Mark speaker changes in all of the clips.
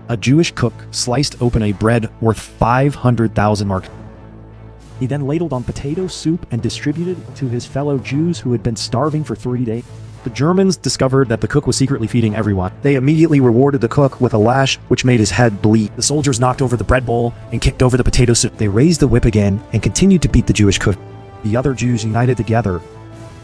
Speaker 1: A Jewish cook sliced open a bread worth 500,000 marks. He then ladled on potato soup and distributed it to his fellow Jews who had been starving for 3 days. The Germans discovered that the cook was secretly feeding everyone. They immediately rewarded the cook with a lash, which made his head bleed. The soldiers knocked over the bread bowl and kicked over the potato soup. They raised the whip again and continued to beat the Jewish cook. The other Jews united together,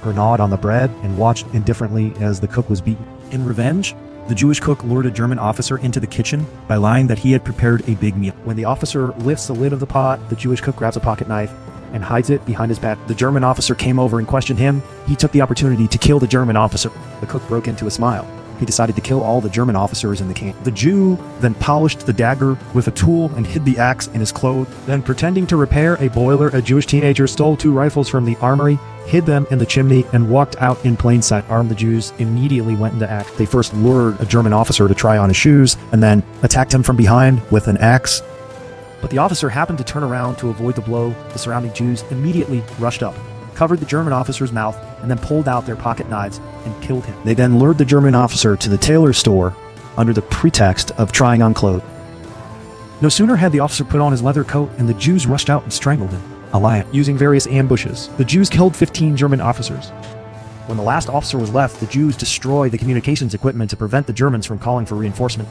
Speaker 1: gnawed on the bread, and watched indifferently as the cook was beaten. In revenge, the Jewish cook lured a German officer into the kitchen by lying that he had prepared a big meal. When the officer lifts the lid of the pot, the Jewish cook grabs a pocket knife and hides it behind his back. The German officer came over and questioned him. He took the opportunity to kill the German officer. The cook broke into a smile. He decided to kill all the German officers in the camp. The Jew then polished the dagger with a tool and hid the axe in his clothes. Then, pretending to repair a boiler, a Jewish teenager stole 2 rifles from the armory, hid them in the chimney, and walked out in plain sight. Armed, the Jews immediately went into action. They first lured a German officer to try on his shoes, and then attacked him from behind with an axe. But the officer happened to turn around to avoid the blow. The surrounding Jews immediately rushed up, covered the German officer's mouth, and then pulled out their pocket knives and killed him. They then lured the German officer to the tailor store under the pretext of trying on clothes. No sooner had the officer put on his leather coat and the Jews rushed out and strangled him alive. Using various ambushes, the Jews killed 15 German officers. When the last officer was left, the Jews destroyed the communications equipment to prevent the Germans from calling for reinforcement.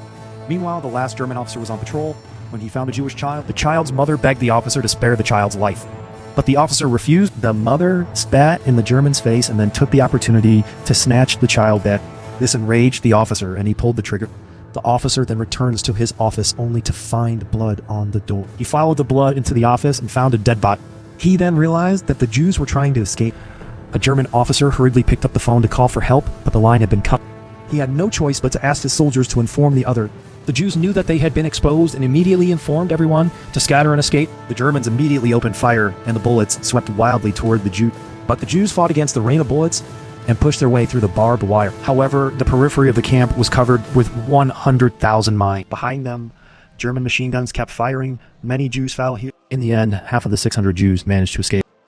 Speaker 1: Meanwhile, the last German officer was on patrol. When he found a Jewish child, the child's mother begged the officer to spare the child's life. But the officer refused. The mother spat in the German's face and then took the opportunity to snatch the child dead. This enraged the officer and he pulled the trigger. The officer then returns to his office only to find blood on the door. He followed the blood into the office and found a dead body. He then realized that the Jews were trying to escape. A German officer hurriedly picked up the phone to call for help, but the line had been cut. He had no choice but to ask his soldiers to inform the other. The Jews knew that they had been exposed and immediately informed everyone to scatter and escape. The Germans immediately opened fire and the bullets swept wildly toward the Jews. But the Jews fought against the rain of bullets and pushed their way through the barbed wire. However, the periphery of the camp was covered with 100,000 mines. Behind them, German machine guns kept firing. Many Jews fell here. In the end, half of the 600 Jews managed to escape.